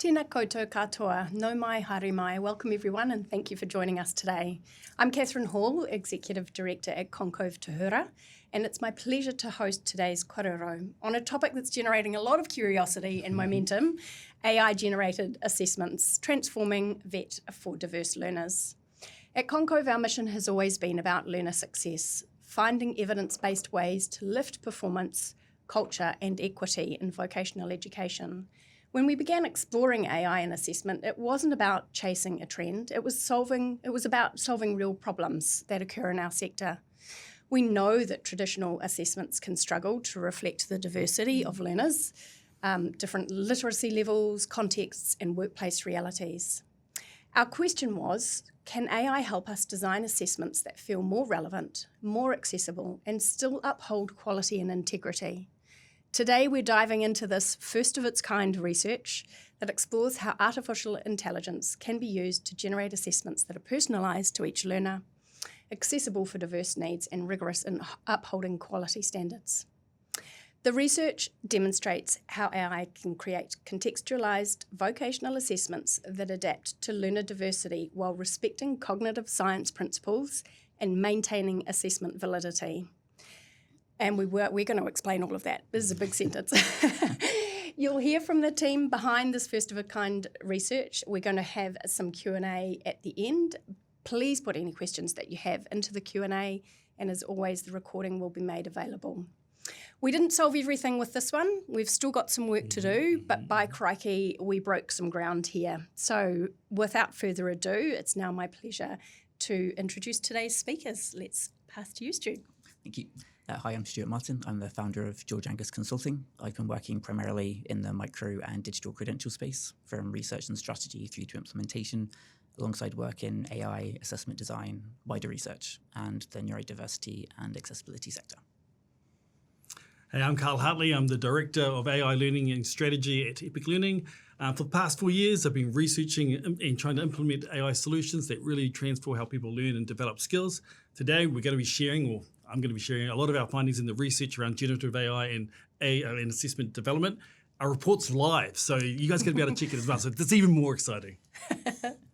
Tēnā koutou katoa, no mai, haere mai. Welcome everyone and thank you for joining us today. I'm Catherine Hall, Executive Director at Concove Tuhura, and it's my pleasure to host today's korero on a topic that's generating a lot of curiosity and momentum, AI-generated assessments, transforming VET for diverse learners. At Concove, our mission has always been about learner success, finding evidence-based ways to lift performance, culture and equity in vocational education. When we began exploring AI in assessment, it wasn't about chasing a trend. It was about solving real problems that occur in our sector. We know that traditional assessments can struggle to reflect the diversity of learners, different literacy levels, contexts, and workplace realities. Our question was, can AI help us design assessments that feel more relevant, more accessible, and still uphold quality and integrity? Today, we're diving into this first-of-its-kind research that explores how artificial intelligence can be used to generate assessments that are personalised to each learner, accessible for diverse needs, and rigorous in upholding quality standards. The research demonstrates how AI can create contextualised vocational assessments that adapt to learner diversity while respecting cognitive science principles and maintaining assessment validity. And we're going to explain all of that. This is a big sentence. You'll hear from the team behind this first-of-a-kind research. We're going to have some Q&A at the end. Please put any questions that you have into the Q&A, and as always, the recording will be made available. We didn't solve everything with this one. We've still got some work to do, but by crikey, we broke some ground here. So without further ado, it's now my pleasure to introduce today's speakers. Let's pass to you, Stu. Thank you. Hi, I'm Stuart Martin. I'm the founder of George Angus Consulting. I've been working primarily in the micro and digital credential space, from research and strategy through to implementation, alongside work in AI, assessment design, wider research, and the neurodiversity and accessibility sector. Hey, I'm Carl Hartley. I'm the Director of AI Learning and Strategy at Epic Learning. For the past 4 years, I've been researching and trying to implement AI solutions that really transform how people learn and develop skills. Today, I'm going to be sharing a lot of our findings in the research around generative AI and assessment development. Our report's live, so you guys are going to be able to check it as well. So it's even more exciting.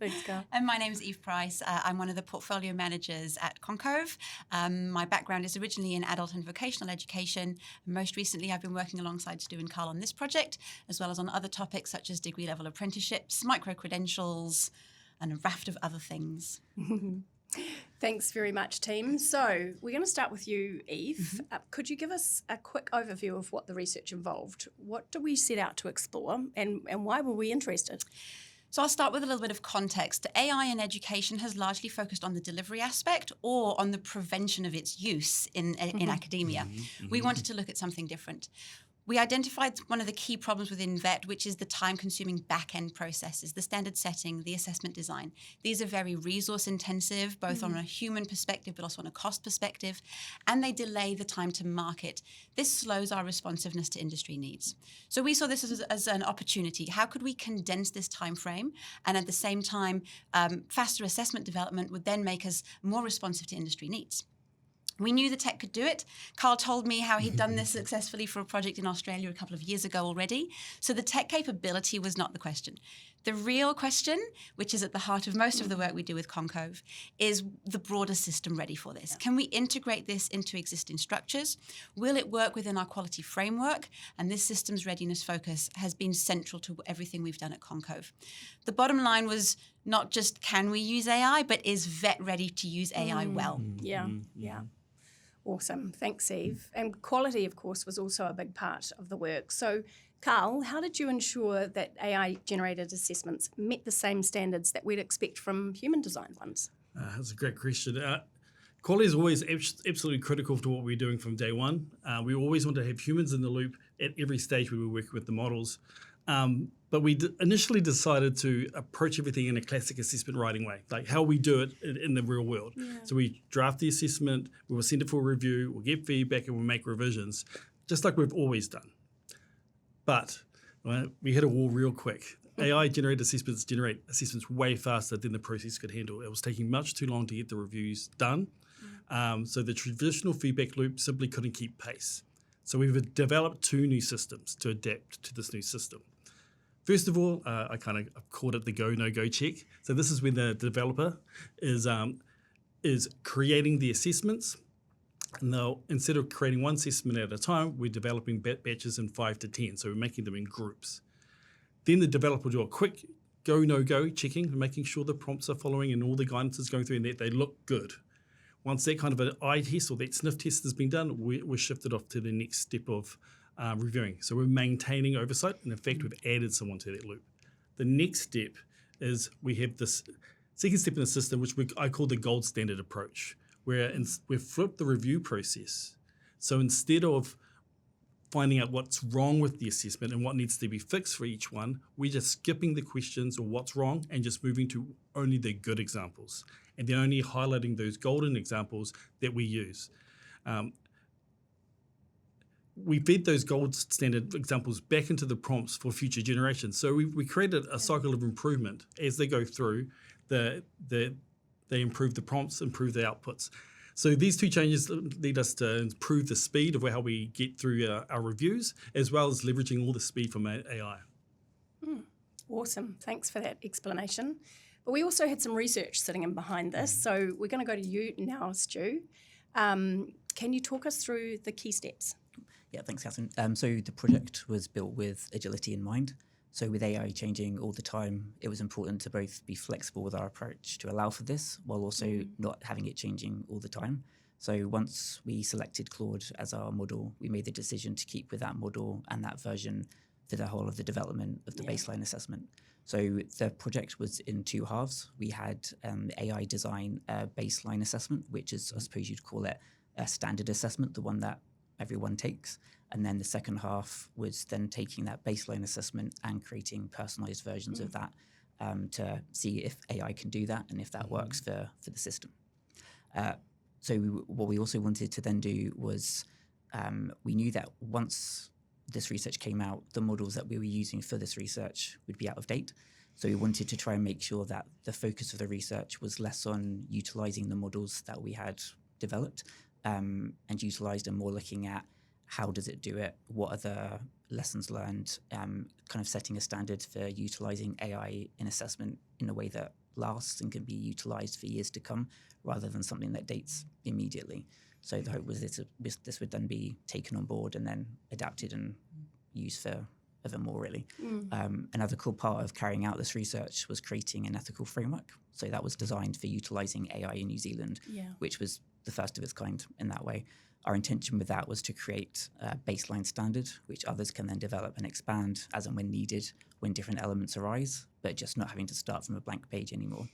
Thanks, Carl. And my name is Eve Price. I'm one of the portfolio managers at Concove. My background is originally in adult and vocational education. Most recently, I've been working alongside Stu and Carl on this project, as well as on other topics such as degree-level apprenticeships, micro-credentials, and a raft of other things. Thanks very much, team. So we're going to start with you, Eve. Could you give us a quick overview of what the research involved? What do we set out to explore and why were we interested? So I'll start with a little bit of context. AI in education has largely focused on the delivery aspect or on the prevention of its use in academia. We wanted to look at something different. We identified one of the key problems within VET, which is the time-consuming back-end processes, the standard setting, the assessment design. These are very resource-intensive, both on a human perspective, but also on a cost perspective, and they delay the time to market. This slows our responsiveness to industry needs. So we saw this as an opportunity. How could we condense this time frame, and at the same time, faster assessment development would then make us more responsive to industry needs? We knew the tech could do it. Carl told me how he'd done this successfully for a project in Australia a couple of years ago already. So the tech capability was not the question. The real question, which is at the heart of most of the work we do with Concove, is the broader system ready for this? Can we integrate this into existing structures? Will it work within our quality framework? And this systems readiness focus has been central to everything we've done at Concove. The bottom line was not just can we use AI, but is VET ready to use AI well? Yeah. Awesome. Thanks, Eve. And quality, of course, was also a big part of the work. So, Carl, how did you ensure that AI-generated assessments met the same standards that we'd expect from human-designed ones? That's a great question. Quality is always absolutely critical to what we're doing from day one. We always want to have humans in the loop at every stage where we're working with the models. But we initially decided to approach everything in a classic assessment writing way, like how we do it in the real world. So we draft the assessment, we will send it for review, we'll get feedback, and we'll make revisions, just like we've always done. But we hit a wall real quick. AI-generated assessments generate assessments way faster than the process could handle. It was taking much too long to get the reviews done. So the traditional feedback loop simply couldn't keep pace. So we've developed 2 new systems to adapt to this new system. First of all, I've called it the go, no go check. So this is when the developer is creating the assessments. And instead of creating one assessment at a time, we're developing batches in 5 to 10. So we're making them in groups. Then the developer will do a quick go, no go checking, and making sure the prompts are following and all the guidance is going through and that they look good. Once that kind of an eye test or that sniff test has been done, we're shifted off to the next step of reviewing. So we're maintaining oversight, and in fact, we've added someone to that loop. The next step is we have this second step in the system, which I call the gold standard approach, where we've flipped the review process. So instead of finding out what's wrong with the assessment and what needs to be fixed for each one, we're just skipping the questions or what's wrong and just moving to only the good examples, and then only highlighting those golden examples that we use. We fed those gold standard examples back into the prompts for future generations. So we created a cycle of improvement. As they go through, they improve the prompts, improve the outputs. So these two changes lead us to improve the speed of how we get through our reviews, as well as leveraging all the speed from AI. Awesome. Thanks for that explanation. But we also had some research sitting in behind this. So we're going to go to you now, Stu. Can you talk us through the key steps? Yeah, thanks, Catherine. So the project was built with agility in mind. So with AI changing all the time, it was important to both be flexible with our approach to allow for this, while also not having it changing all the time. So once we selected Claude as our model, we made the decision to keep with that model and that version for the whole of the development of the baseline assessment. So the project was in 2 halves. We had AI design a baseline assessment, which is, I suppose you'd call it a standard assessment, the one that everyone takes. And then the second half was then taking that baseline assessment and creating personalized versions of that to see if AI can do that and if that works for the system. So what we also wanted to then do was we knew that once this research came out, the models that we were using for this research would be out of date. So we wanted to try and make sure that the focus of the research was less on utilizing the models that we had developed and utilized, and more looking at how does it do it, what are the lessons learned, kind of setting a standard for utilizing AI in assessment in a way that lasts and can be utilized for years to come, rather than something that dates immediately. So the hope was this would then be taken on board and then adapted and used for ever more, really. Another cool part of carrying out this research was creating an ethical framework. So that was designed for utilizing AI in New Zealand, which was the first of its kind in that way. Our intention with that was to create a baseline standard, which others can then develop and expand as and when needed, when different elements arise, but just not having to start from a blank page anymore.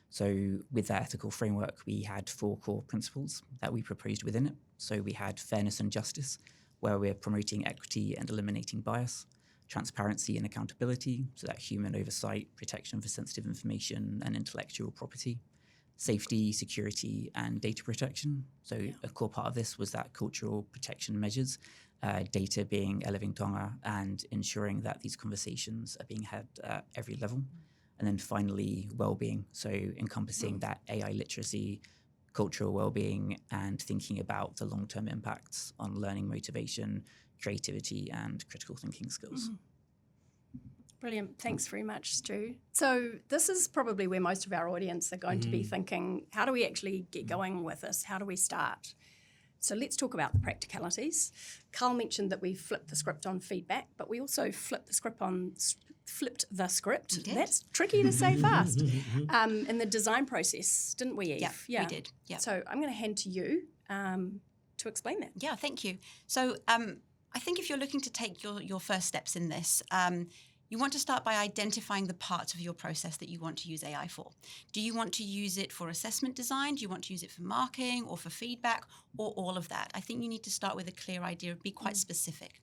So with that ethical framework, we had 4 core principles that we proposed within it. So we had fairness and justice, where we're promoting equity and eliminating bias, transparency and accountability, so that human oversight, protection for sensitive information and intellectual property, safety, security, and data protection. So a core part of this was that cultural protection measures, data being a living tonga, and ensuring that these conversations are being had at every level. And then finally, well-being, so encompassing that AI literacy, cultural well-being, and thinking about the long-term impacts on learning motivation, creativity, and critical thinking skills. Brilliant. Thanks very much, Stu. So this is probably where most of our audience are going to be thinking, how do we actually get going with this? How do we start? So let's talk about the practicalities. Carl mentioned that we flipped the script on feedback, but we also flipped the script. That's tricky to say fast. In the design process, didn't we, Eve? Yeah, we did. Yeah. So I'm going to hand to you to explain that. Yeah, thank you. So I think if you're looking to take your first steps in this, you want to start by identifying the parts of your process that you want to use AI for. Do you want to use it for assessment design? Do you want to use it for marking or for feedback, or all of that? I think you need to start with a clear idea, be quite specific.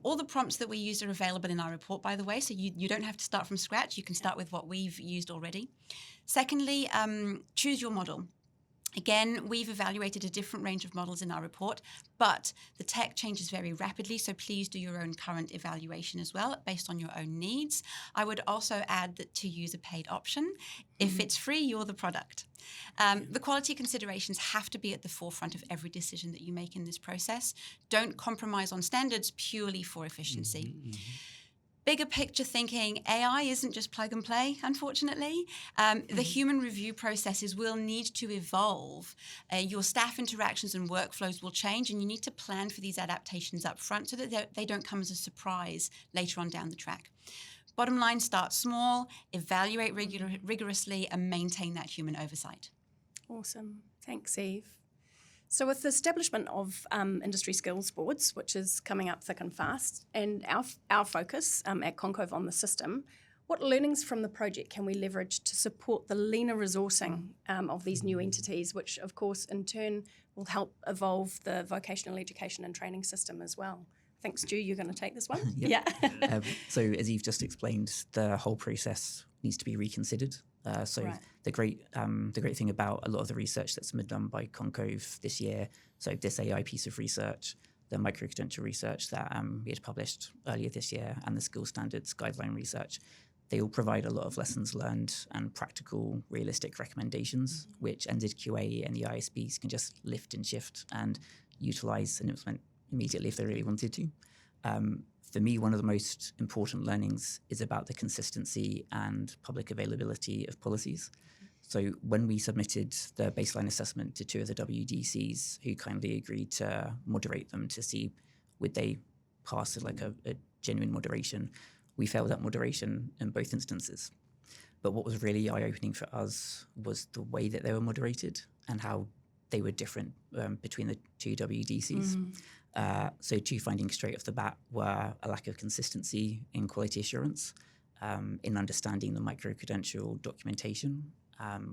All the prompts that we use are available in our report, by the way, so you don't have to start from scratch. You can start with what we've used already. Secondly, choose your model. Again, we've evaluated a different range of models in our report, but the tech changes very rapidly, so please do your own current evaluation as well, based on your own needs. I would also add that to use a paid option. If it's free, you're the product. The quality considerations have to be at the forefront of every decision that you make in this process. Don't compromise on standards purely for efficiency. bigger picture thinking, AI isn't just plug and play, unfortunately. The human review processes will need to evolve. Your staff interactions and workflows will change, and you need to plan for these adaptations up front so that they don't come as a surprise later on down the track. Bottom line, start small, evaluate rigorously, and maintain that human oversight. Awesome. Thanks, Eve. So with the establishment of industry skills boards, which is coming up thick and fast, and our focus at Concove on the system, what learnings from the project can we leverage to support the leaner resourcing of these new entities, which of course in turn will help evolve the vocational education and training system as well? I think, Stu, you're going to take this one. Yeah. So as Eve just explained, the whole process needs to be reconsidered. Right. The great thing about a lot of the research that's been done by Concove this year, so this AI piece of research, the micro-credential research that we had published earlier this year, and the skills standards guideline research, they all provide a lot of lessons learned and practical, realistic recommendations, which NZQA and the ISBs can just lift and shift and utilize and implement immediately if they really wanted to. For me, one of the most important learnings is about the consistency and public availability of policies. So when we submitted the baseline assessment to 2 of the WDCs who kindly agreed to moderate them to see would they pass a genuine moderation, we failed at moderation in both instances. But what was really eye-opening for us was the way that they were moderated and how they were different between the 2 WDCs. So 2 findings straight off the bat were a lack of consistency in quality assurance, in understanding the micro-credential documentation,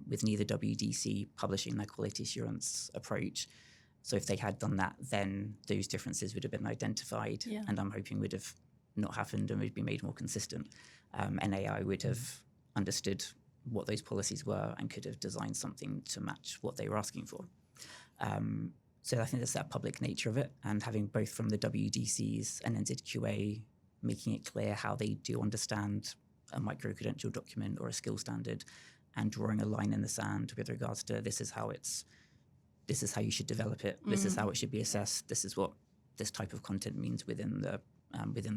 with neither WDC publishing their quality assurance approach. So if they had done that, then those differences would have been identified, and I'm hoping would have not happened and would be made more consistent. And AI would have understood what those policies were and could have designed something to match what they were asking for. So I think that's that public nature of it, and having both from the WDCs and NZQA making it clear how they do understand a micro-credential document or a skill standard, and drawing a line in the sand with regards to this is how you should develop it, this is how it should be assessed, this is what this type of content means within the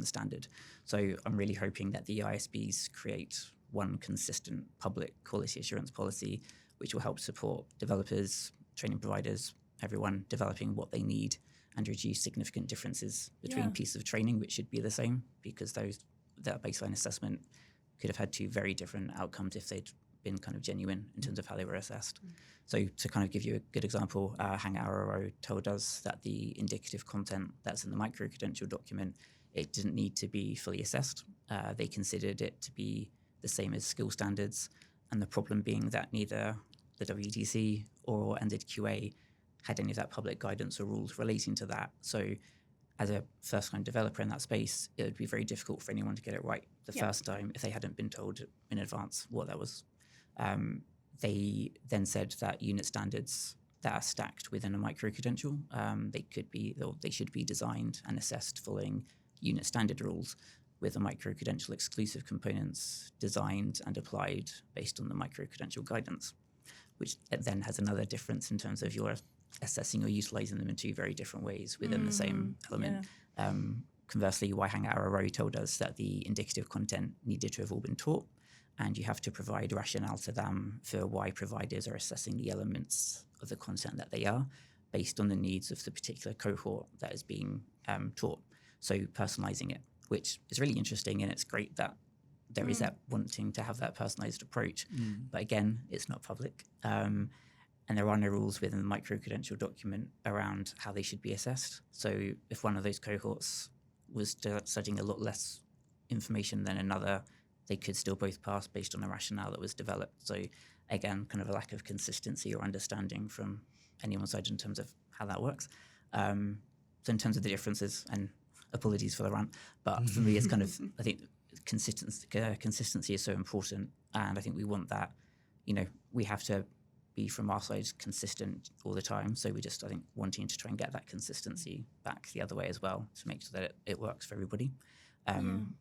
standard. So I'm really hoping that the ISBs create one consistent public quality assurance policy, which will help support developers, training providers, everyone developing what they need, and reduce significant differences between pieces of training, which should be the same, because that baseline assessment could have had 2 very different outcomes if they'd been kind of genuine in terms of how they were assessed. So to kind of give you a good example, Aotearoa told us that the indicative content that's in the micro-credential document, it didn't need to be fully assessed. They considered it to be the same as skill standards, and the problem being that neither the WDC or NZQA had any of that public guidance or rules relating to that. So as a first-time developer in that space, it would be very difficult for anyone to get it right the first time if they hadn't been told in advance what that was. They then said that unit standards that are stacked within a micro-credential, they should be designed and assessed following unit standard rules, with the micro-credential exclusive components designed and applied based on the micro-credential guidance, which then has another difference in terms of your assessing or utilizing them in 2 very different ways within the same element. Conversely, Aotearoa told us that the indicative content needed to have all been taught, and you have to provide rationale to them for why providers are assessing the elements of the content that they are, based on the needs of the particular cohort that is being taught. So personalizing it, which is really interesting, and it's great that there is that wanting to have that personalized approach. But again, it's not public. And there are no rules within the micro-credential document around how they should be assessed. So if one of those cohorts was studying a lot less information than another, they could still both pass based on a rationale that was developed. So again, kind of a lack of consistency or understanding from anyone's side in terms of how that works. So in terms of the differences, and apologies for the rant, but for me, it's kind of, I think consistency is so important. And I think we want that, we have to be from our side consistent all the time. So we just, I think, wanting to try and get that consistency back the other way as well to make sure that it works for everybody.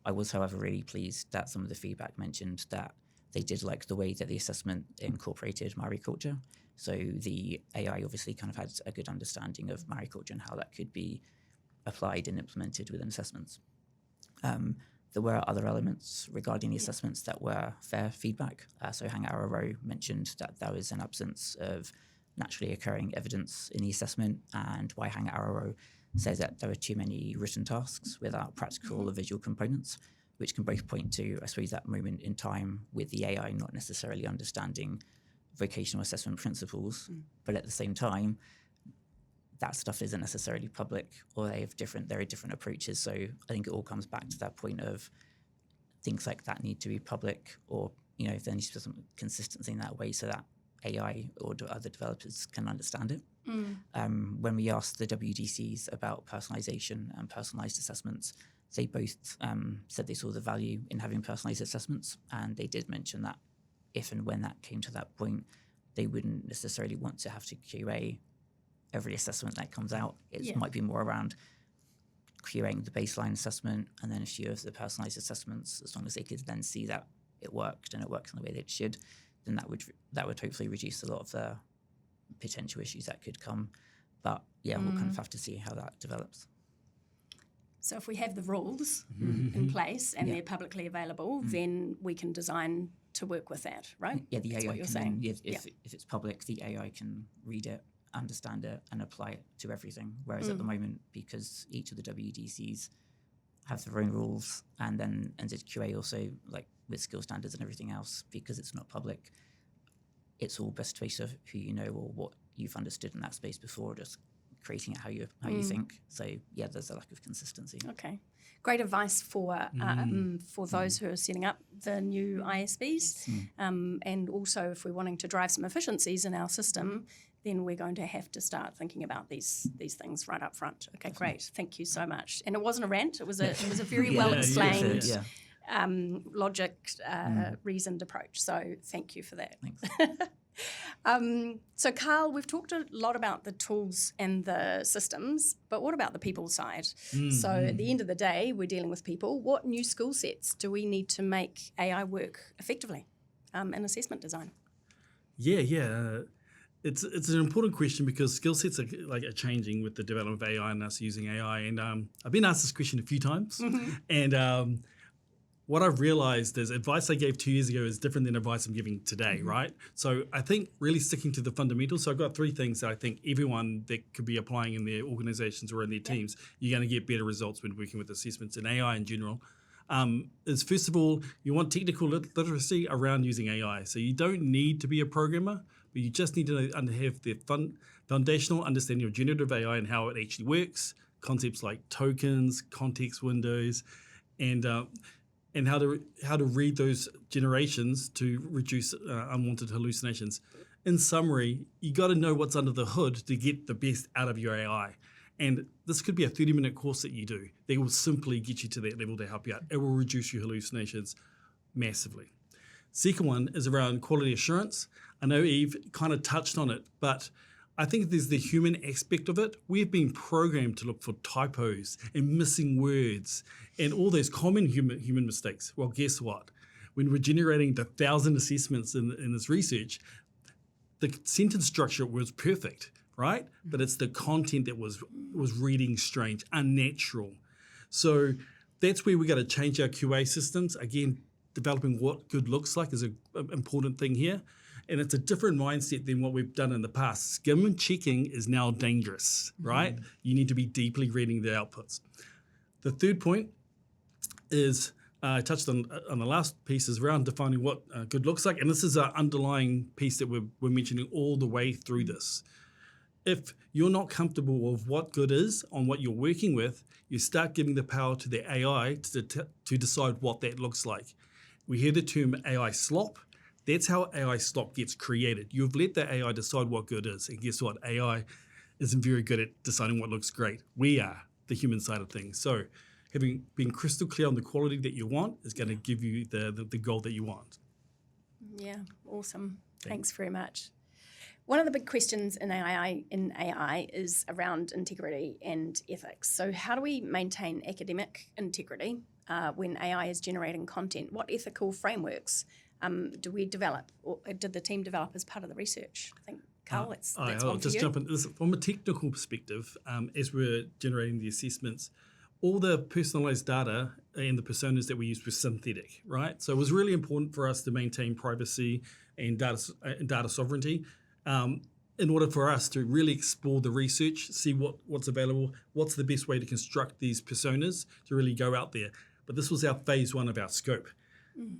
I was, however, really pleased that some of the feedback mentioned that they did like the way that the assessment incorporated Maori culture. So the AI obviously kind of had a good understanding of Maori culture and how that could be applied and implemented within assessments. There were other elements regarding the assessments that were fair feedback. So Aotearoa mentioned that there was an absence of naturally occurring evidence in the assessment, and why Aotearoa says that there are too many written tasks without practical or visual components, which can both point to, I suppose, that moment in time with the AI not necessarily understanding vocational assessment principles, but at the same time, that stuff isn't necessarily public, or they have very different approaches. So I think it all comes back to that point of things like that need to be public, or if there needs to be some consistency in that way, so that AI or other developers can understand it. When we asked the WDCs about personalization and personalized assessments, they both said they saw the value in having personalized assessments, and they did mention that if and when that came to that point, they wouldn't necessarily want to have to QA every assessment that comes out. It might be more around QAing the baseline assessment and then a few of the personalized assessments, as long as they could then see that it worked and it works in the way that it should, then that would hopefully reduce a lot of the potential issues that could come. But we'll kind of have to see how that develops. So if we have the rules in place and they're publicly available, then we can design to work with that, right? Yeah, the That's AI what you're can saying. if it's public, the AI can read it, understand it, and apply it to everything. Whereas at the moment, because each of the WDCs have their own rules, and then NZQA also, like with skill standards and everything else, because it's not public, it's all best based on who you know or what you've understood in that space before, just creating it how you think. So there's a lack of consistency. Okay, great advice for those who are setting up the new ISBs, and also if we're wanting to drive some efficiencies in our system, then we're going to have to start thinking about these things right up front. Okay, great, thank you so much. And it wasn't a rant; it was a very well explained, logic, reasoned approach. So thank you for that. Thanks. So Carl, we've talked a lot about the tools and the systems, but what about the people side? So at the end of the day, we're dealing with people. What new skill sets do we need to make AI work effectively in assessment design? It's an important question because skill sets are changing with the development of AI and us using AI. And I've been asked this question a few times, and what I've realized is advice I gave 2 years ago is different than advice I'm giving today, right? So I think really sticking to the fundamentals. So I've got 3 things that I think everyone that could be applying in their organizations or in their teams, you're going to get better results when working with assessments and AI in general. Is first of all, you want technical literacy around using AI. So you don't need to be a programmer, but you just need to have the foundational understanding of generative AI and how it actually works, concepts like tokens, context windows, and how to read those generations to reduce unwanted hallucinations. In summary, you got to know what's under the hood to get the best out of your AI. And this could be a 30-minute course that you do. They will simply get you to that level to help you out. It will reduce your hallucinations massively. Second one is around quality assurance. I know Eve kind of touched on it, but I think there's the human aspect of it. We've been programmed to look for typos and missing words and all those common human mistakes. Well, guess what? When we're generating the 1,000 assessments in this research, the sentence structure was perfect, right? But it's the content that was reading strange, unnatural. So that's where we got to change our QA systems. Again, developing what good looks like is an important thing here. And it's a different mindset than what we've done in the past. Skim checking is now dangerous, right? You need to be deeply reading the outputs. The third point is, I touched on the last piece, is around defining what good looks like. And this is our underlying piece that we're mentioning all the way through this. If you're not comfortable with what good is on what you're working with, you start giving the power to the AI to decide what that looks like. We hear the term AI slop. That's how AI slop gets created. You've let the AI decide what good is. And guess what? AI isn't very good at deciding what looks great. We are, the human side of things. So being crystal clear on the quality that you want is going to give you the goal that you want. Yeah, awesome. Thanks very much. One of the big questions in AI is around integrity and ethics. So how do we maintain academic integrity when AI is generating content? What ethical frameworks do we develop, or did the team develop as part of the research? I think, Carl, that's I'll just jump in. From a technical perspective, as we're generating the assessments, all the personalised data and the personas that we used were synthetic, right? So it was really important for us to maintain privacy and data sovereignty in order for us to really explore the research, see what's available, what's the best way to construct these personas to really go out there. But this was our phase one of our scope.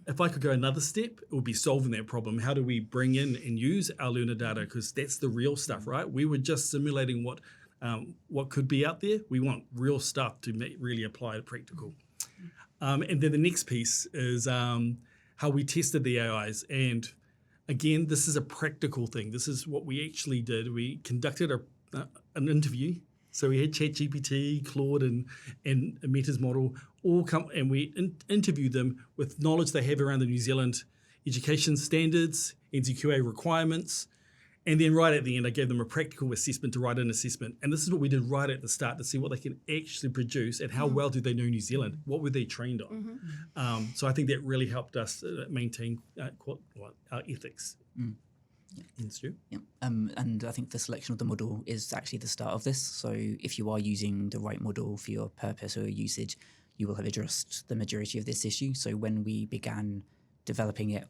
If I could go another step, it would be solving that problem. How do we bring in and use our learner data? Because that's the real stuff, right? We were just simulating what could be out there. We want real stuff to really apply to practical. And then the next piece is how we tested the AIs. And again, this is a practical thing. This is what we actually did. We conducted an interview. So we had ChatGPT, Claude, and Meta's model all come, and we interviewed them with knowledge they have around the New Zealand education standards, NZQA requirements, and then right at the end, I gave them a practical assessment to write an assessment. And this is what we did right at the start to see what they can actually produce and how well do they know New Zealand? What were they trained on? So I think that really helped us maintain our ethics. Stu? Yeah. And I think the selection of the model is actually the start of this. So if you are using the right model for your purpose or usage, you will have addressed the majority of this issue. So when we began developing it,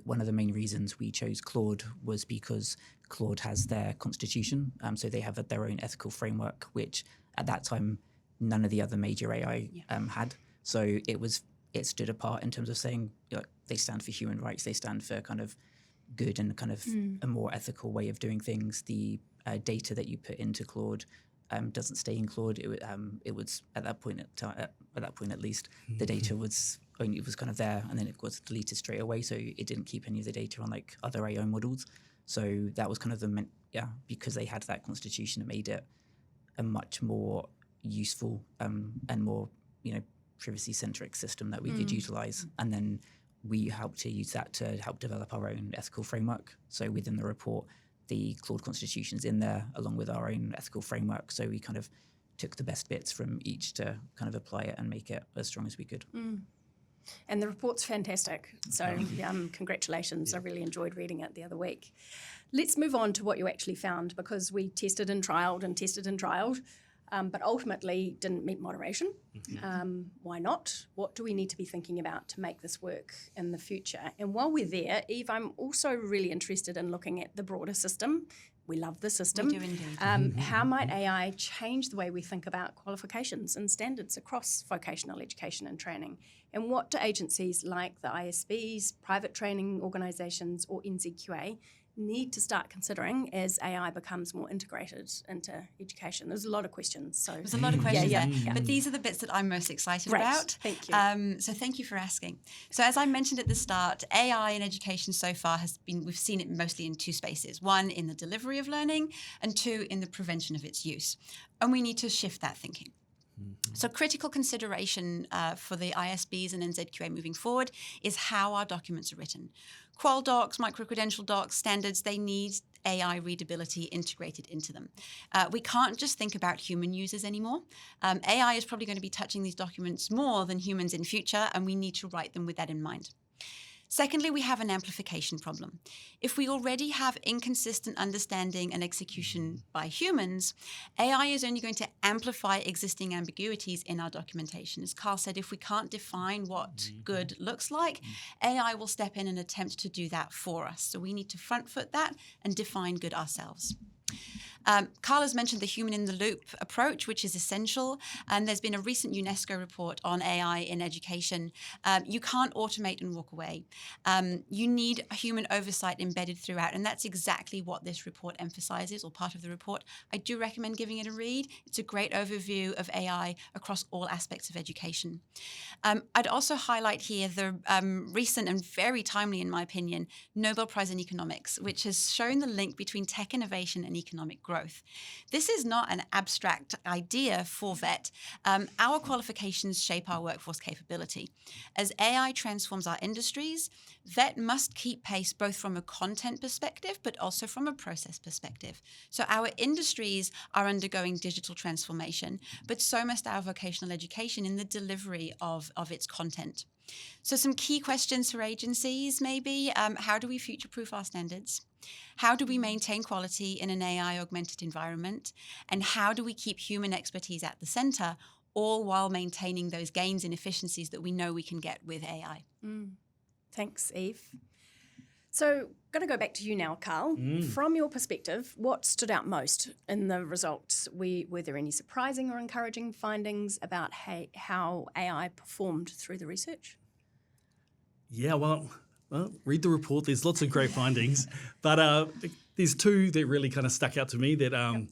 one of the main reasons we chose Claude was because Claude has their constitution. So they have their own ethical framework, which at that time none of the other major AI had. So it stood apart in terms of saying, they stand for human rights, they stand for kind of good and kind of a more ethical way of doing things. The data that you put into Claude doesn't stay in Claude. It was at that point at least the data was kind of there, and then it was deleted straight away. So it didn't keep any of the data on like other AI models. So that was kind of because they had that constitution, it made it a much more useful and more privacy centric system that we could utilize. And then we helped to use that to help develop our own ethical framework. So within the report, the Claude Constitution's in there along with our own ethical framework. So we kind of took the best bits from each to kind of apply it and make it as strong as we could. And the report's fantastic. So congratulations. I really enjoyed reading it the other week. Let's move on to what you actually found, because we tested and trialed, but ultimately didn't meet moderation. Why not? What do we need to be thinking about to make this work in the future? And while we're there, Eve, I'm also really interested in looking at the broader system. We love the system. We do indeed. How might AI change the way we think about qualifications and standards across vocational education and training? And what do agencies like the ISBs, private training organisations or NZQA need to start considering as AI becomes more integrated into education? There's a lot of questions. So there's a lot of questions there, but these are the bits that I'm most excited about. Thank you. So thank you for asking. So as I mentioned at the start, AI in education so far we've seen it mostly in two spaces: one in the delivery of learning, and two in the prevention of its use. And we need to shift that thinking. So critical consideration for the ISBs and NZQA moving forward is how our documents are written. Qual docs, micro-credential docs, standards, they need AI readability integrated into them. We can't just think about human users anymore. AI is probably going to be touching these documents more than humans in future, and we need to write them with that in mind. Secondly, we have an amplification problem. If we already have inconsistent understanding and execution by humans, AI is only going to amplify existing ambiguities in our documentation. As Carl said, if we can't define what good looks like, AI will step in and attempt to do that for us. So we need to front foot that and define good ourselves. Carl has mentioned the human-in-the-loop approach, which is essential, and there's been a recent UNESCO report on AI in education. You can't automate and walk away. You need a human oversight embedded throughout, and that's exactly what this report emphasizes, or part of the report. I do recommend giving it a read. It's a great overview of AI across all aspects of education. I'd also highlight here the recent and very timely, in my opinion, Nobel Prize in Economics, which has shown the link between tech innovation and economic growth. This is not an abstract idea for VET. Our qualifications shape our workforce capability. As AI transforms our industries, VET must keep pace both from a content perspective, but also from a process perspective. So our industries are undergoing digital transformation, but so must our vocational education in the delivery of its content. So some key questions for agencies maybe, how do we future-proof our standards? How do we maintain quality in an AI-augmented environment? And how do we keep human expertise at the center, all while maintaining those gains in efficiencies that we know we can get with AI. Thanks, Eve. So, going to go back to you now, Carl. From your perspective, what stood out most in the results? Were there any surprising or encouraging findings about how AI performed through the research? Yeah, well, read the report. There's lots of great findings, but there's two that really kind of stuck out to me that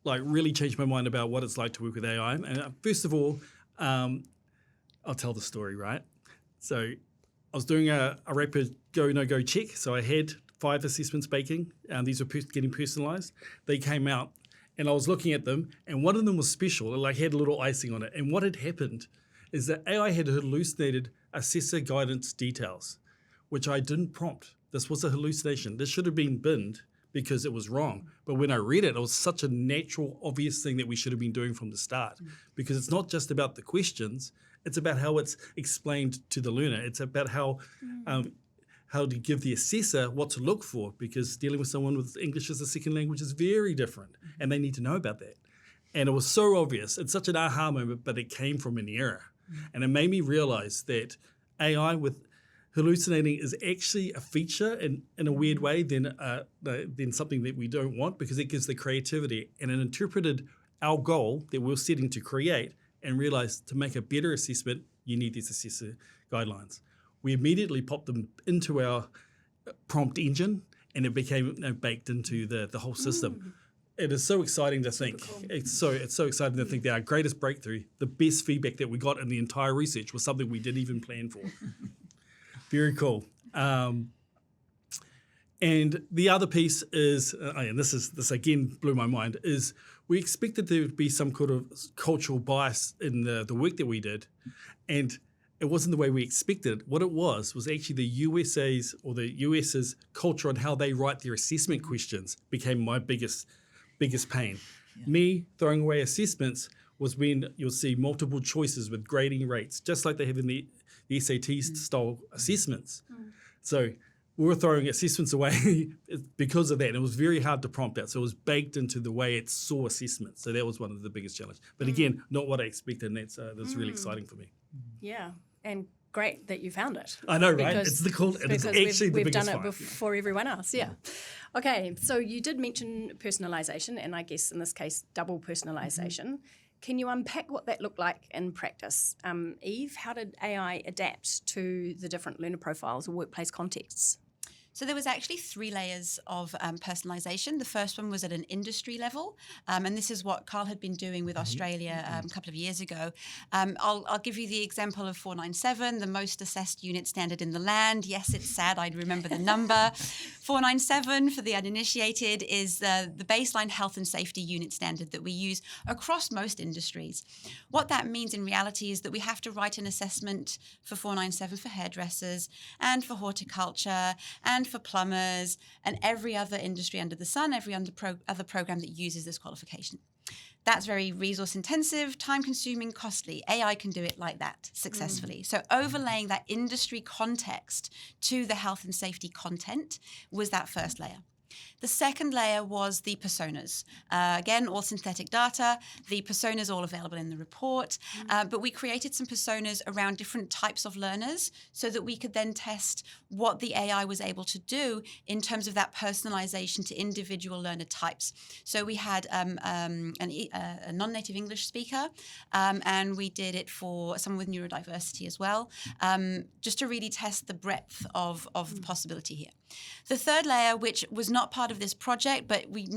really changed my mind about what it's like to work with AI. And first of all, I'll tell the story, right? So I was doing a rapid go, no-go check. So I had 5 assessments baking. These were getting personalised. They came out, and I was looking at them, and one of them was special. It had a little icing on it. And what had happened is that AI had hallucinated assessor guidance details, which I didn't prompt. This was a hallucination. This should have been binned because it was wrong. But when I read it, it was such a natural, obvious thing that we should have been doing from the start, because it's not just about the questions. It's about how it's explained to the learner. It's about how to give the assessor what to look for, because dealing with someone with English as a second language is very different, and they need to know about that. And it was so obvious. It's such an aha moment, but it came from an error. And it made me realize that AI with hallucinating is actually a feature in a weird way than something that we don't want, because it gives the creativity, and it interpreted our goal that we're setting to create and realized to make a better assessment, you need these assessor guidelines. We immediately popped them into our prompt engine, and it became baked into the whole system. It is so exciting to think. Cool. It's so exciting to think that our greatest breakthrough, the best feedback that we got in the entire research, was something we didn't even plan for. Very cool. And the other piece is, and this again blew my mind, is we expected there would be some kind of cultural bias in the work that we did, and it wasn't the way we expected. What it was actually the US's culture on how they write their assessment questions became my biggest pain. Yeah. Me throwing away assessments was when you'll see multiple choices with grading rates, just like they have in the SAT style assessments. So we were throwing assessments away because of that, and it was very hard to prompt that. So it was baked into the way it saw assessments. So that was one of the biggest challenges. But again, not what I expected, and that's really exciting for me. Yeah, and great that you found it. I know, right? It's actually the biggest one. We've done it before everyone else, yeah. Okay, so you did mention personalisation, and I guess in this case, double personalisation. Can you unpack what that looked like in practice? Eve, how did AI adapt to the different learner profiles or workplace contexts? So there was actually 3 layers of personalisation. The first one was at an industry level, and this is what Carl had been doing with Australia a couple of years ago. I'll give you the example of 497, the most assessed unit standard in the land. Yes, it's sad, I'd remember the number. 497, for the uninitiated, is the baseline health and safety unit standard that we use across most industries. What that means in reality is that we have to write an assessment for 497 for hairdressers and for horticulture and for plumbers and every other industry under the sun, every other program that uses this qualification. That's very resource intensive, time consuming, costly. AI can do it like that successfully. So overlaying that industry context to the health and safety content was that first layer. The second layer was the personas. Again, all synthetic data. The personas all available in the report. But we created some personas around different types of learners so that we could then test what the AI was able to do in terms of that personalization to individual learner types. So we had a non-native English speaker, and we did it for someone with neurodiversity as well, just to really test the breadth of the possibility here. The third layer, which was not part of this project, but we'd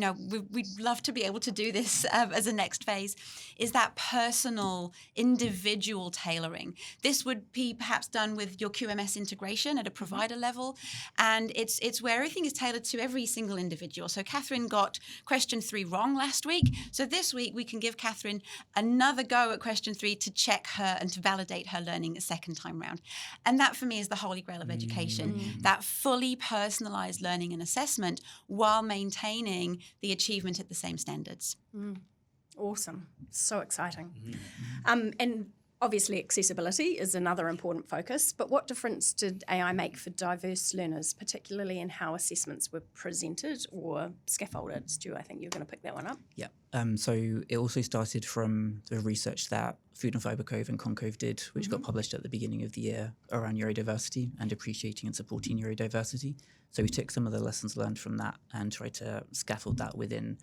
love to be able to do this as a next phase, is that personal, individual tailoring. This would be perhaps done with your QMS integration at a provider level, and it's where everything is tailored to every single individual. So Catherine got question 3 wrong last week, so this week we can give Catherine another go at question 3 to check her and to validate her learning a second time round. And that for me is the holy grail of education, that fully personalised learning and assessment while maintaining the achievement at the same standards. Awesome. So exciting. And Obviously, accessibility is another important focus, but what difference did AI make for diverse learners, particularly in how assessments were presented or scaffolded? Stu, I think you're going to pick that one up. Yeah. So it also started from the research that Food and Fibre Cove and Concove did, which got published at the beginning of the year around neurodiversity and appreciating and supporting neurodiversity. So we took some of the lessons learned from that and tried to scaffold that within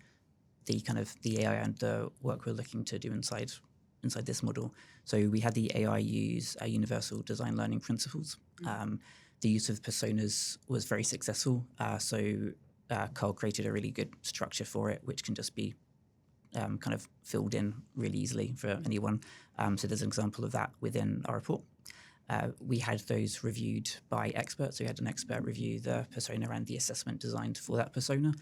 the kind of the AI and the work we're looking to do inside this model. So we had the AI use universal design learning principles. The use of personas was very successful. So Carl created a really good structure for it, which can just be kind of filled in really easily for anyone. So there's an example of that within our report. We had those reviewed by experts. So we had an expert review the persona and the assessment designed for that persona.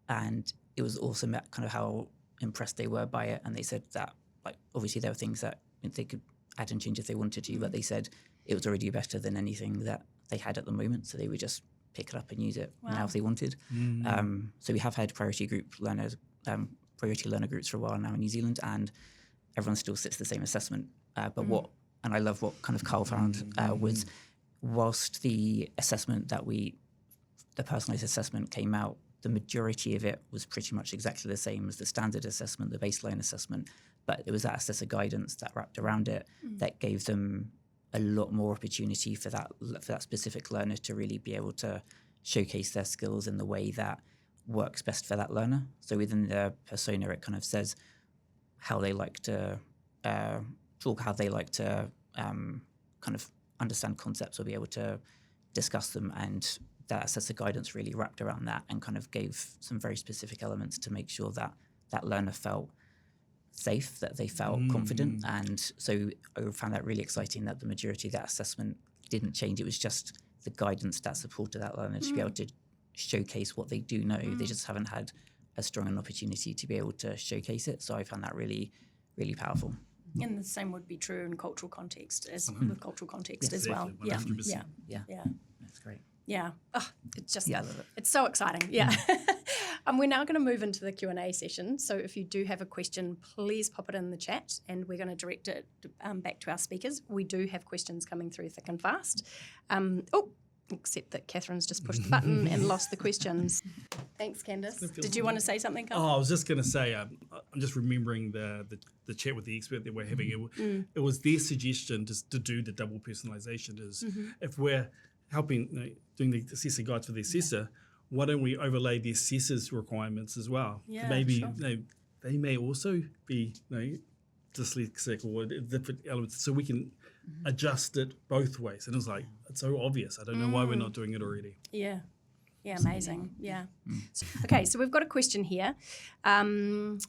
And it was awesome at kind of how impressed they were by it. And they said that, like, obviously there were things that they could add and change if they wanted to, but they said it was already better than anything that they had at the moment. So they would just pick it up and use it now if they wanted. So we have had priority learner groups for a while now in New Zealand, and everyone still sits the same assessment. And I love what kind of Carl found was, whilst the assessment the personalised assessment came out, the majority of it was pretty much exactly the same as the standard assessment, the baseline assessment, but it was that assessor guidance that wrapped around it that gave them a lot more opportunity for that specific learner to really be able to showcase their skills in the way that works best for that learner. So within the persona, it kind of says how they like to talk, how they like to kind of understand concepts or be able to discuss them, and that assessor guidance really wrapped around that and kind of gave some very specific elements to make sure that that learner felt safe, that they felt confident. And so I found that really exciting that the majority of that assessment didn't change. It was just the guidance that supported that learner to be able to showcase what they do know. They just haven't had as strong an opportunity to be able to showcase it. So I found that really, really powerful. And the same would be true in cultural context as with cultural context as well. 100%. Yeah. That's great. Yeah. Oh, it's just, Yeah, I love it. it's so exciting. Yeah. We're now going to move into the Q&A session. So if you do have a question, please pop it in the chat and we're going to direct it back to our speakers. We do have questions coming through thick and fast. Except that Catherine's just pushed the button and lost the questions. Thanks, Candice. Did you want to say something, Carl? Oh, I was just going to say, I'm just remembering the chat with the expert that we're having. It was their suggestion just to do the double personalisation is if we're helping, doing the assessor guides for the assessor, why don't we overlay the assessor's requirements as well? Yeah, Maybe sure. they may also be dyslexic or different elements, so we can adjust it both ways. And it was like, it's so obvious. I don't know why we're not doing it already. Yeah. Yeah, amazing. Yeah. Okay, so we've got a question here. It's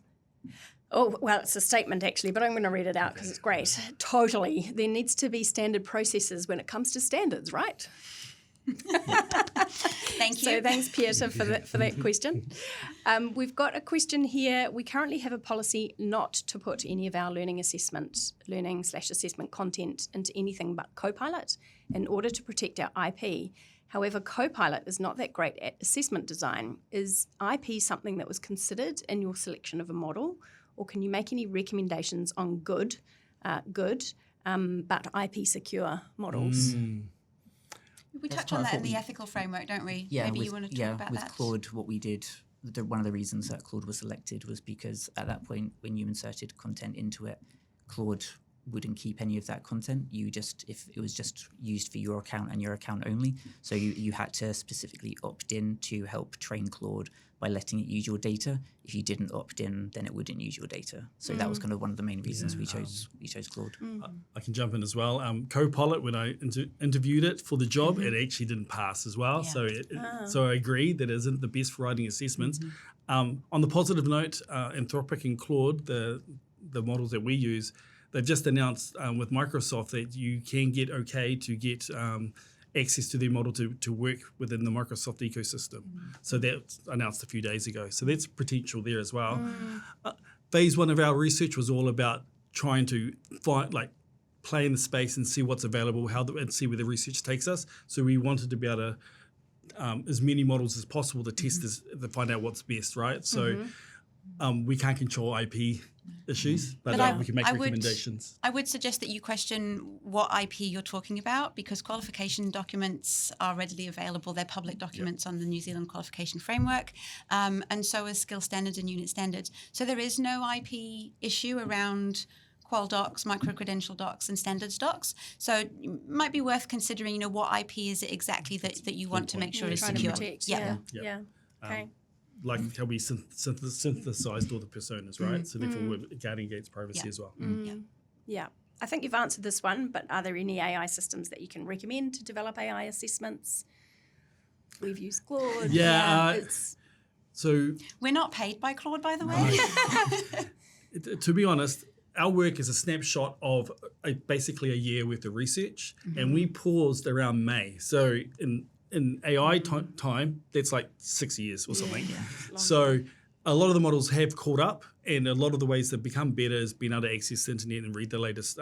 a statement actually, but I'm going to read it out because it's great. Totally. There needs to be standard processes when it comes to standards, right? Thank you. So thanks, Pieter, for that question. We've got a question here. We currently have a policy not to put any of our learning/assessment content into anything but Copilot in order to protect our IP. However, Copilot is not that great at assessment design. Is IP something that was considered in your selection of a model, or can you make any recommendations on good, but IP secure models? We touch on that in the ethical framework, don't we? Yeah, Maybe you want to talk about with that. Claude, what we did, one of the reasons that Claude was selected was because at that point, when you inserted content into it, Claude wouldn't keep any of that content. If it was just used for your account and your account only. So you had to specifically opt in to help train Claude by letting it use your data. If you didn't opt in, then it wouldn't use your data. So that was kind of one of the main reasons we chose Claude. I can jump in as well. Copilot, when I interviewed it for the job, it actually didn't pass as well. Yeah. So I agree that it isn't the best for writing assessments. On the positive note, Anthropic and Claude, the models that we use, they've just announced with Microsoft that you can get to get access to their model to work within the Microsoft ecosystem. So that's announced a few days ago. So that's potential there as well. Phase one of our research was all about trying to play in the space and see what's available, and see where the research takes us. So we wanted to be able to as many models as possible to test this, to find out what's best, right? So we can't control IP issues, but we can make recommendations. I would suggest that you question what IP you're talking about, because qualification documents are readily available. They're public documents on the New Zealand Qualification Framework, and so are skill standards and unit standards. So there is no IP issue around qual docs, micro-credential docs, and standards docs. So it might be worth considering, what IP is it exactly that you want to make sure is secure. Yeah. Okay. Like how we synthesized all the personas, right? So therefore we're guarding against privacy as well. Yeah. I think you've answered this one, but are there any AI systems that you can recommend to develop AI assessments? We've used Claude. So we're not paid by Claude, by the way. To be honest, our work is a snapshot of basically a year worth of research, and we paused around May. So in AI time, that's like 6 years or something. So a lot of the models have caught up, and a lot of the ways they've become better is being able to access the internet and read the latest,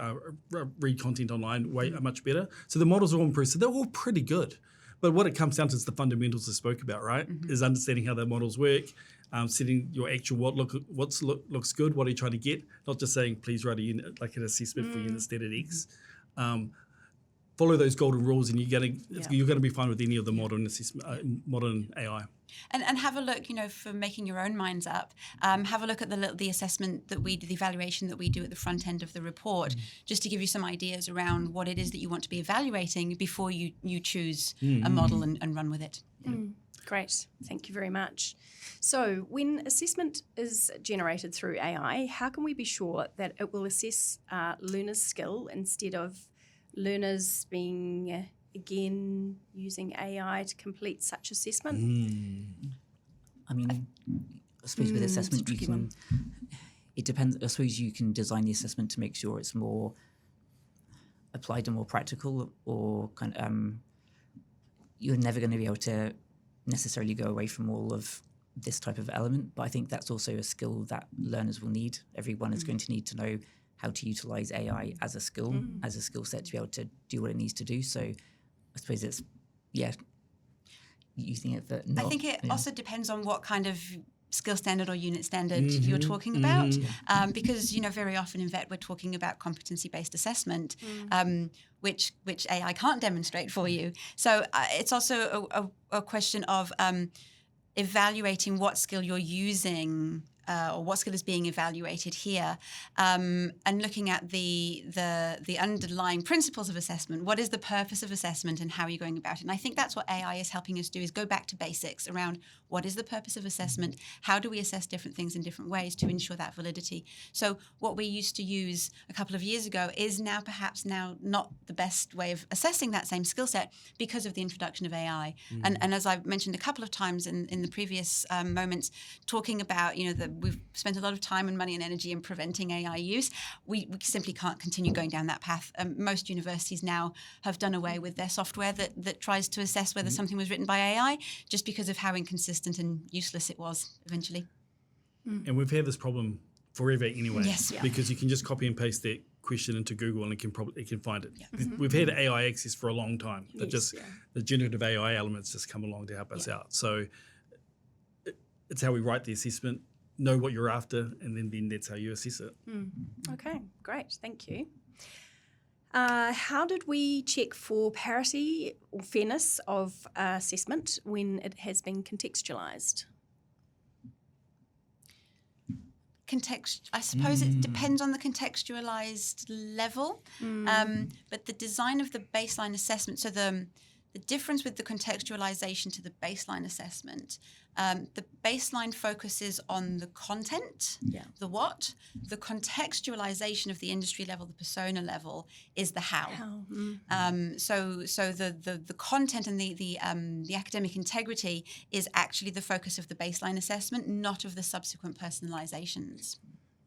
read content online much better. So the models are all improved. So they're all pretty good. But what it comes down to is the fundamentals I spoke about, right? Is understanding how the models work, setting your actual looks good, what are you trying to get, not just saying, please write a unit, like an assessment for unit standard X. Follow those golden rules, and you're going to be fine with any of the modern AI. And have a look, for making your own minds up. Have a look at the assessment the evaluation that we do at the front end of the report, just to give you some ideas around what it is that you want to be evaluating before you choose a model and run with it. Great, thank you very much. So when assessment is generated through AI, how can we be sure that it will assess learners' skill instead of learners being using AI to complete such assessment? I mean, I suppose with assessment, it depends. I suppose you can design the assessment to make sure it's more applied and more practical, or you're never going to be able to necessarily go away from all of this type of element. But I think that's also a skill that learners will need. Everyone is going to need to know how to utilize AI as a skill, as a skill set to be able to do what it needs to do. So I suppose it's, using it for not. I think it also depends on what kind of skill standard or unit standard you're talking about, because very often in vet we're talking about competency-based assessment, which AI can't demonstrate for you. So it's also a question of evaluating what skill you're using, or what skill is being evaluated here, and looking at the underlying principles of assessment. What is the purpose of assessment, and how are you going about it? And I think that's what AI is helping us do, is go back to basics around what is the purpose of assessment, how do we assess different things in different ways to ensure that validity. So what we used to use a couple of years ago is perhaps now not the best way of assessing that same skill set, because of the introduction of AI. And as I've mentioned a couple of times in the previous moments, talking about that we've spent a lot of time and money and energy in preventing AI use. We simply can't continue going down that path. Most universities now have done away with their software that tries to assess whether something was written by AI, just because of how inconsistent and useless it was eventually. And we've had this problem forever anyway. Yes. Yeah. Because you can just copy and paste that question into Google and it can find it. Yeah. We've had AI access for a long time. The generative AI elements just come along to help us out. So it's how we write the assessment, know what you're after, and then that's how you assess it. Okay, great, thank you. How did we check for parity or fairness of assessment when it has been contextualised? I suppose it depends on the contextualised level, but the design of the baseline assessment, so the difference with the contextualisation to the baseline assessment, the baseline focuses on the content, the what. The contextualisation of the industry level, the persona level, is the how. So the content and the academic integrity is actually the focus of the baseline assessment, not of the subsequent personalizations.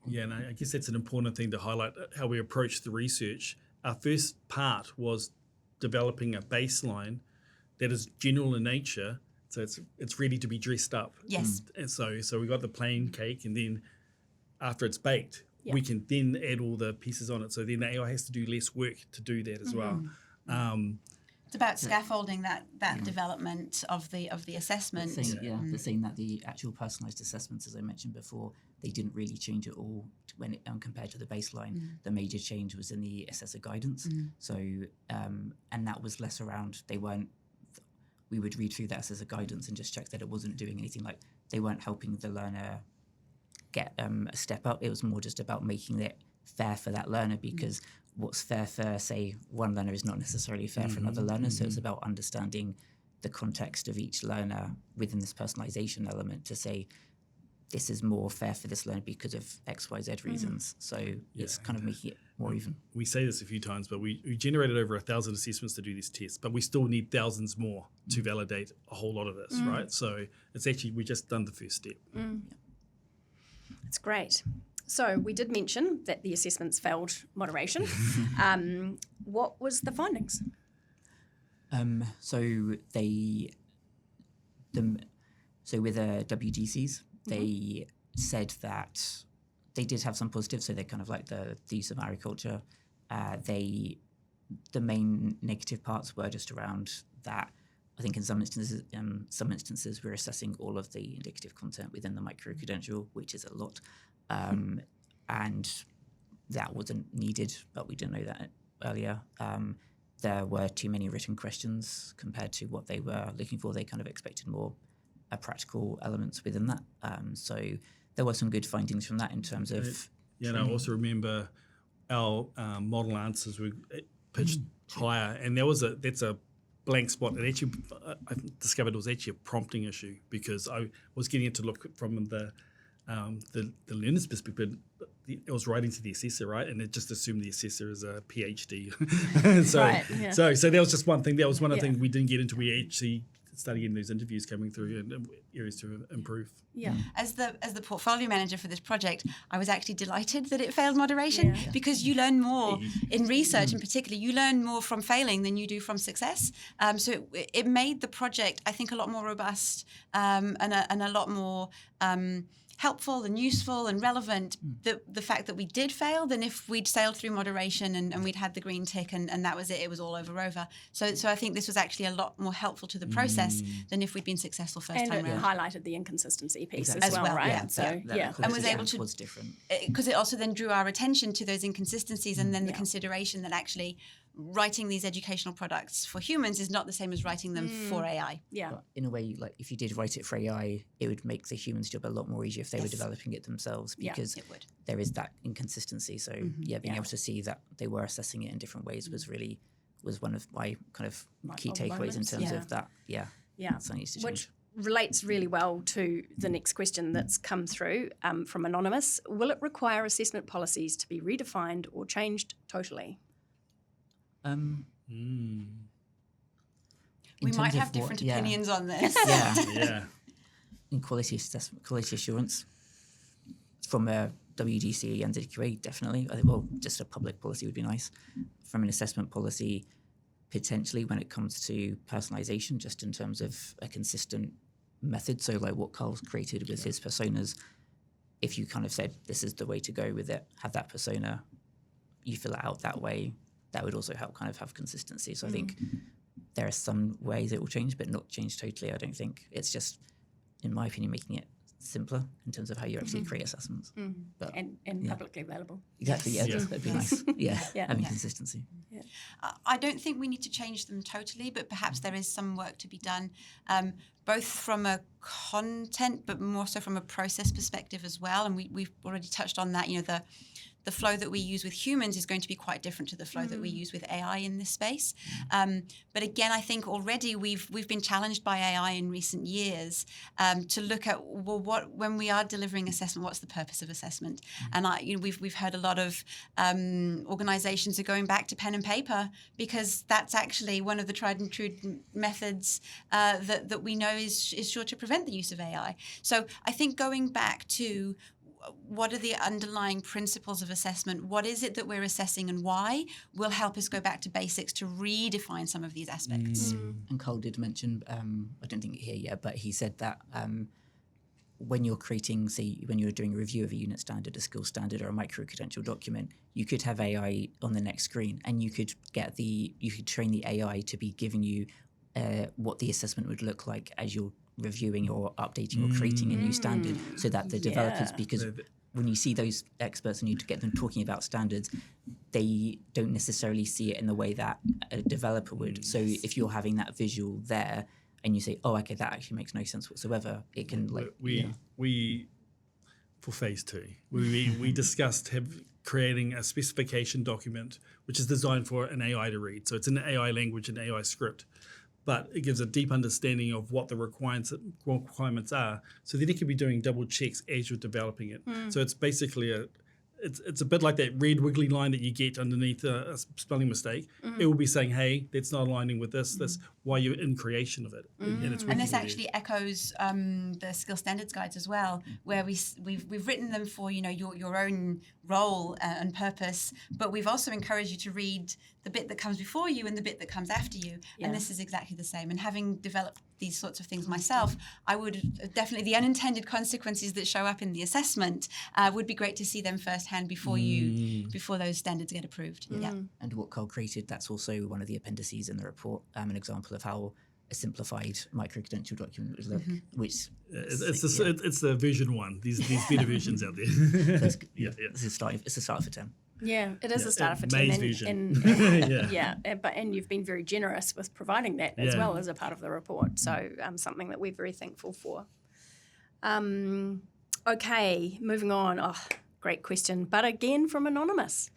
Yeah, and I guess that's an important thing to highlight, how we approach the research. Our first part was developing a baseline that is general in nature, so it's ready to be dressed up. Yes. And so we got the plain cake, and then after it's baked, we can then add all the pieces on it. So then the AI has to do less work to do that as well. It's about scaffolding that development of the assessment. Saying that the actual personalised assessments, as I mentioned before, they didn't really change at all when compared to the baseline. The major change was in the assessor guidance. So, and that was less around, we would read through that assessor guidance and just check that it wasn't doing anything, like they weren't helping the learner get a step up. It was more just about making it fair for that learner, because what's fair for, say, one learner is not necessarily fair for another learner. So it's about understanding the context of each learner within this personalisation element to say, this is more fair for this learner because of X, Y, Z reasons. So it's kind of making it more even. We say this a few times, but we generated over 1,000 assessments to do these tests, but we still need thousands more to validate a whole lot of this, right? So it's actually, we just done the first step. That's great. So we did mention that the assessments failed moderation. What was the findings? So with WDCs, they said that they did have some positives. So they kind of like the use of agriculture. The main negative parts were just around that. I think in some instances we're assessing all of the indicative content within the micro-credential, which is a lot. And that wasn't needed, but we didn't know that earlier. There were too many written questions compared to what they were looking for. They kind of expected more practical elements within that. So there were some good findings from that in terms of... And I also remember our model answers were pitched higher, and that's a blank spot. And actually, I discovered it was actually a prompting issue, because I was getting it to look from the learner's perspective. It was writing to the assessor, right? And it just assumed the assessor is a PhD. So that was just one thing. That was one of the things we didn't get into. We actually started getting those interviews coming through and areas to improve. Yeah. As the portfolio manager for this project, I was actually delighted that it failed moderation, because you learn more in research, in particular. You learn more from failing than you do from success. So it made the project, I think, a lot more robust and a lot more helpful and useful and relevant, the fact that we did fail, than if we'd sailed through moderation and we'd had the green tick and that was it was all over. So I think this was actually a lot more helpful to the process than if we'd been successful first time And it round. highlighted the inconsistency piece as well, right? Yeah. And was able to, was different. Because it also then drew our attention to those inconsistencies, and then the consideration that actually writing these educational products for humans is not the same as writing them for AI. Yeah. But in a way, like if you did write it for AI, it would make the human's job a lot more easier if they were developing it themselves, because it would. there is that inconsistency. So being able to see that they were assessing it in different ways was one of my kind of key takeaways in terms of that. Yeah. Something needs to change. Which relates really well to the next question that's come through from Anonymous. Will it require assessment policies to be redefined or changed totally? In We might terms of have different opinions on this. In quality assurance, from a WDC and ZQA, definitely. I think, well, just a public policy would be nice. From an assessment policy, potentially when it comes to personalisation, just in terms of a consistent method. So like what Carl's created with his personas, if you kind of said, this is the way to go with it, have that persona, you fill it out that way, that would also help kind of have consistency. So I think there are some ways it will change, but not change totally, I don't think. It's just, in my opinion, making it simpler in terms of how you actually create assessments. But, and publicly available. Exactly, that'd be nice. Having consistency. I don't think we need to change them totally, but perhaps there is some work to be done, both from a content, but more so from a process perspective as well. And we've already touched on that. You know, the flow that we use with humans is going to be quite different to the flow that we use with AI in this space. But again, I think already we've been challenged by AI in recent years to look at, well, when we are delivering assessment, what's the purpose of assessment? And we've heard a lot of organisations are going back to pen and paper, because that's actually one of the tried and true methods that we know is sure to prevent the use of AI. So I think going back to what are the underlying principles of assessment? What is it that we're assessing and why will help us go back to basics to redefine some of these aspects. And Carl did mention, I don't think here yet, but he said that when you're creating, say, when you're doing a review of a unit standard, a skill standard, or a micro-credential document, you could have AI on the next screen, and you could train the AI to be giving you what the assessment would look like as you're reviewing or updating or creating a new standard, so that the developers, because when you see those experts and you get them talking about standards, they don't necessarily see it in the way that a developer would. So if you're having that visual there and you say, oh, okay, that actually makes no sense whatsoever, it can we for phase 2, we discussed creating a specification document which is designed for an AI to read. So it's in AI language and AI script, but it gives a deep understanding of what the requirements are. So then it can be doing double checks as you're developing it. So it's basically it's a bit like that red wiggly line that you get underneath a spelling mistake. It will be saying, hey, that's not aligning with this. That's why you're in creation of it. And this actually echoes the skill standards guides as well, where we've written them for your own role and purpose, but we've also encouraged you to read the bit that comes before you and the bit that comes after you. And this is exactly the same. And having developed these sorts of things myself, I would definitely, the unintended consequences that show up in the assessment would be great to see them firsthand before those standards get approved. And what Carl created, that's also one of the appendices in the report, an example of how a simplified micro-credential document would look, which it's the version 1. These beta versions out there. It's a start for 10. Yeah, it is a starter for 10. May's version. And you've been very generous with providing that as well as a part of the report. So something that we're very thankful for. Okay, moving on. Oh, great question, but again from Anonymous.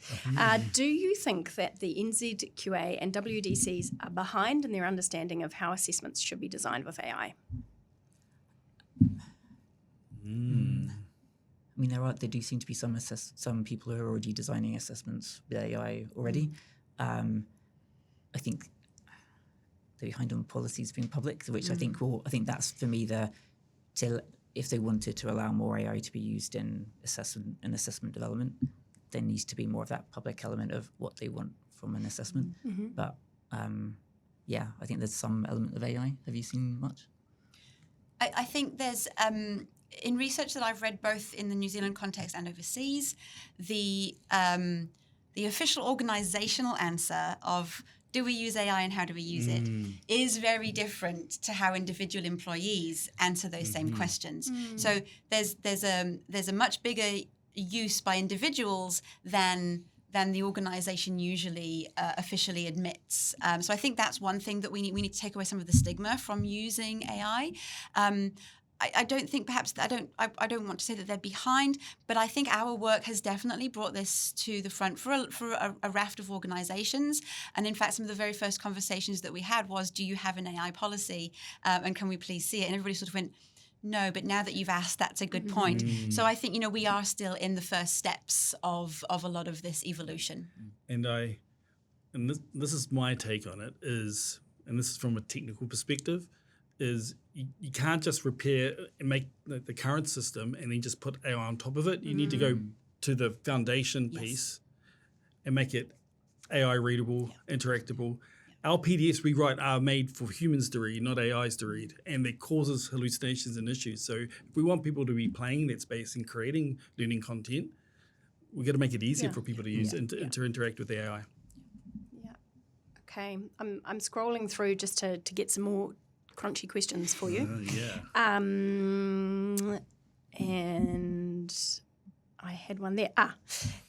Do you think that the NZQA and WDCs are behind in their understanding of how assessments should be designed with AI? I mean, there do seem to be some people who are already designing assessments with AI already. I think they're behind on policies being public, which I think that's for me if they wanted to allow more AI to be used in assessment development, there needs to be more of that public element of what they want from an assessment. But I think there's some element of AI. Have you seen much? I think there's in research that I've read both in the New Zealand context and overseas, the official organizational answer of do we use AI and how do we use it is very different to how individual employees answer those same questions. So there's a much bigger use by individuals than the organization usually officially admits. So I think that's one thing that we need to take away some of the stigma from using AI. I don't think I don't want to say that they're behind, but I think our work has definitely brought this to the front for a raft of organizations. And in fact, some of the very first conversations that we had was, do you have an AI policy? And can we please see it? And everybody sort of went, no, but now that you've asked, that's a good point. So I think, we are still in the first steps of a lot of this evolution. And this is my take on it is, and this is from a technical perspective, is you can't just repair and make the current system and then just put AI on top of it. You need to go to the foundation piece and make it AI readable, interactable. Our PDFs we write are made for humans to read, not AIs to read, and it causes hallucinations and issues. So if we want people to be playing in that space and creating learning content, we've got to make it easier for people to use and to interact with the AI. Yeah. Okay. I'm scrolling through just to get some more crunchy questions for you. And I had one there.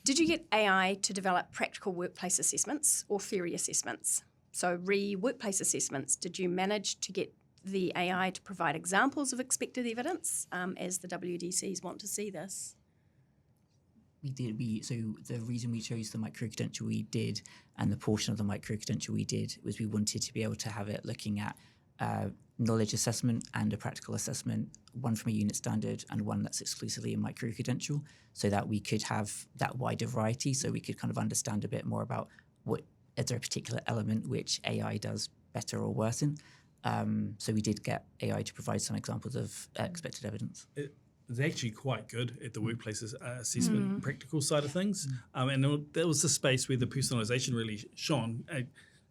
Did you get AI to develop practical workplace assessments or theory assessments? So workplace assessments, did you manage to get the AI to provide examples of expected evidence as the WDCs want to see this? We did. So the reason we chose the micro-credential we did and the portion of the micro-credential we did was we wanted to be able to have it looking at knowledge assessment and a practical assessment, one from a unit standard and one that's exclusively a micro-credential, so that we could have that wider variety, so we could kind of understand a bit more about is there a particular element which AI does better or worse in. So we did get AI to provide some examples of expected evidence. It's actually quite good at the workplace assessment practical side of things. And that was the space where the personalisation really shone.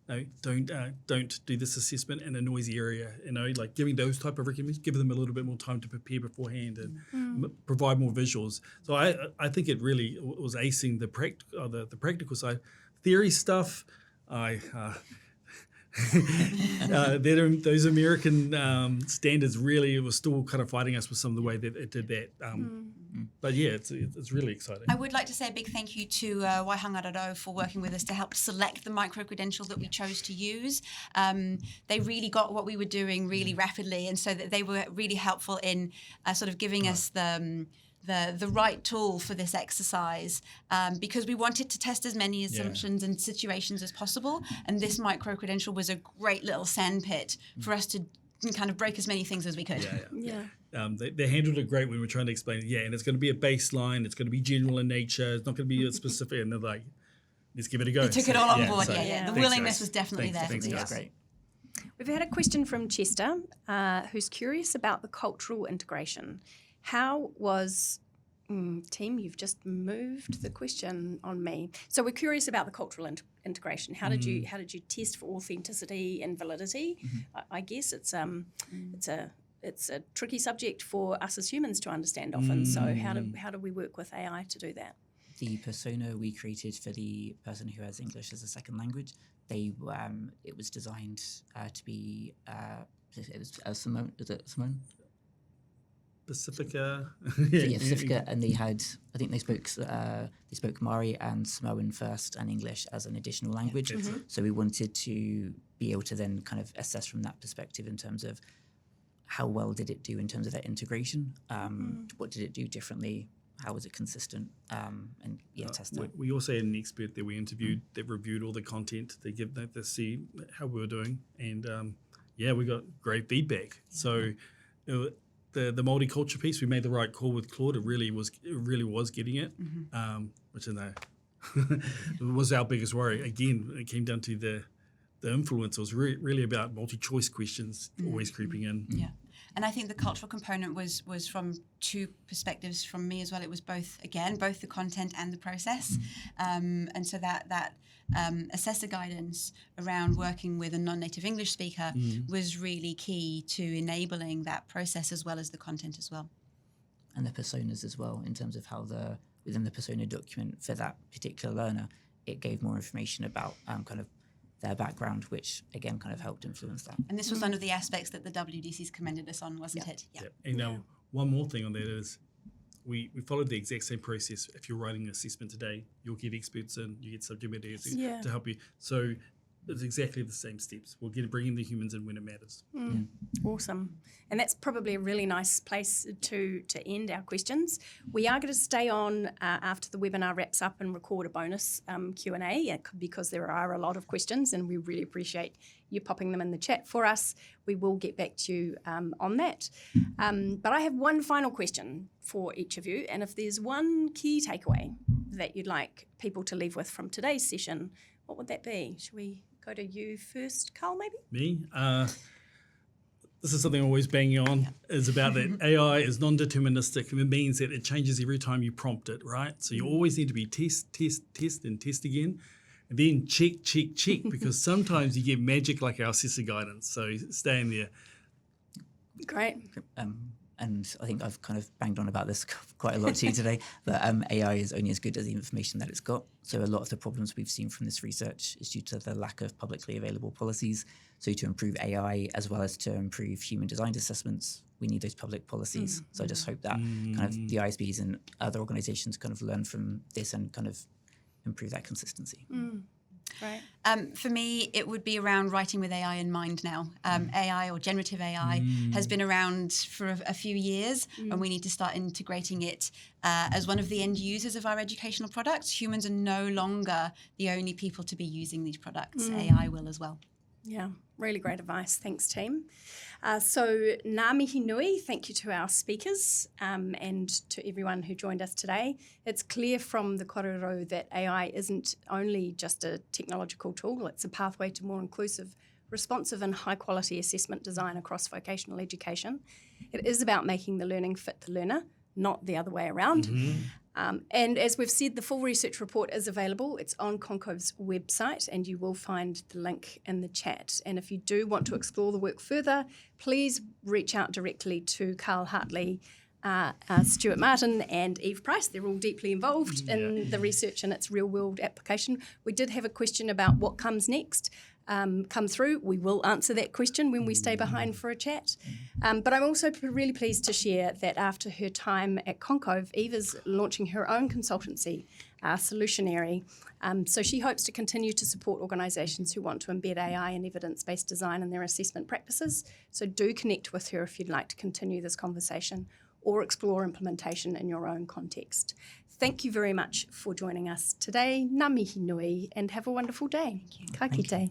no, don't do this assessment in a noisy area. Like giving those type of recommendations, give them a little bit more time to prepare beforehand and provide more visuals. So I think it really was acing the practical side. Theory stuff, those American standards really were still kind of fighting us with some of the way that it did that. But yeah, it's really exciting. I would like to say a big thank you to Aotearoa for working with us to help select the micro-credential that we chose to use. They really got what we were doing really rapidly, and so that they were really helpful in sort of giving us the right tool for this exercise, because we wanted to test as many assumptions and situations as possible, and this micro-credential was a great little sandpit for us to kind of break as many things as we could. They handled it great when we were trying to explain it. And it's going to be a baseline. It's going to be general in nature. It's not going to be a specific. And they're like, let's give it a go. They took it all on board. The willingness was definitely there. Thanks, guys. That's great. We've had a question from Chester, who's curious about the cultural integration. How was team? You've just moved the question on me. So we're curious about the cultural integration. How did you test for authenticity and validity? I guess it's a tricky subject for us as humans to understand often. So how do we work with AI to do that? The persona we created for the person who has English as a second language, it was designed to be Simone. Is it Simone? Pacifica. Pacifica, and they spoke Maori and Samoan first and English as an additional language. So we wanted to be able to then kind of assess from that perspective in terms of how well did it do in terms of that integration, what did it do differently, how was it consistent, and test that. We also had an expert that we interviewed that reviewed all the content. They see how we were doing, and we got great feedback. So the multicultural piece, we made the right call with Claude. It really was getting it, which was our biggest worry. Again, it came down to the influence. It was really about multi-choice questions always creeping in. Yeah. And I think the cultural component was from two perspectives from me as well. It was both the content and the process. And so that assessor guidance around working with a non-native English speaker was really key to enabling that process as well as the content as well. And the personas as well, in terms of how within the persona document for that particular learner, it gave more information about kind of their background, which again kind of helped influence that. And this was one of the aspects that the WDCs commended us on, wasn't it? Yeah. And now one more thing on that is we followed the exact same process. If you're writing an assessment today, you'll get experts in, you get subject matter experts to help you. So it's exactly the same steps. We'll bring in the humans in when it matters. Awesome. And that's probably a really nice place to end our questions. We are going to stay on after the webinar wraps up and record a bonus Q&A because there are a lot of questions and we really appreciate you popping them in the chat for us. We will get back to you on that. But I have one final question for each of you. And if there's one key takeaway that you'd like people to leave with from today's session, what would that be? Should we go to you first, Carl, maybe? Me? This is something I'm always banging on, is about that AI is non-deterministic. And it means that it changes every time you prompt it, right? So you always need to be test, and test again. And then check, because sometimes you get magic like our assessor guidance. So stay in there. Great. And I think I've kind of banged on about this quite a lot too today, but AI is only as good as the information that it's got. So a lot of the problems we've seen from this research is due to the lack of publicly available policies. So to improve AI as well as to improve human designed assessments, we need those public policies. So I just hope that kind of the ISBs and other organisations kind of learn from this and kind of improve that consistency. Right. For me, it would be around writing with AI in mind now. AI or generative AI has been around for a few years, and we need to start integrating it as one of the end users of our educational products. Humans are no longer the only people to be using these products. AI will as well. Yeah, really great advice. Thanks, team. So ngā mihi nui, thank you to our speakers and to everyone who joined us today. It's clear from the korero that AI isn't only just a technological tool, it's a pathway to more inclusive, responsive and high-quality assessment design across vocational education. It is about making the learning fit the learner, not the other way around. And as we've said, the full research report is available. It's on Concove's website, and you will find the link in the chat. And if you do want to explore the work further, please reach out directly to Carl Hartley, Stuart Martin and Eve Price. They're all deeply involved in the research and its real-world application. We did have a question about what comes next come through. We will answer that question when we stay behind for a chat. But I'm also really pleased to share that after her time at Concove, Eve is launching her own consultancy, Solutionary. So she hopes to continue to support organisations who want to embed AI and evidence-based design in their assessment practices. So do connect with her if you'd like to continue this conversation or explore implementation in your own context. Thank you very much for joining us today. Ngā mihi nui, and have a wonderful day. Thank you. Ka kite.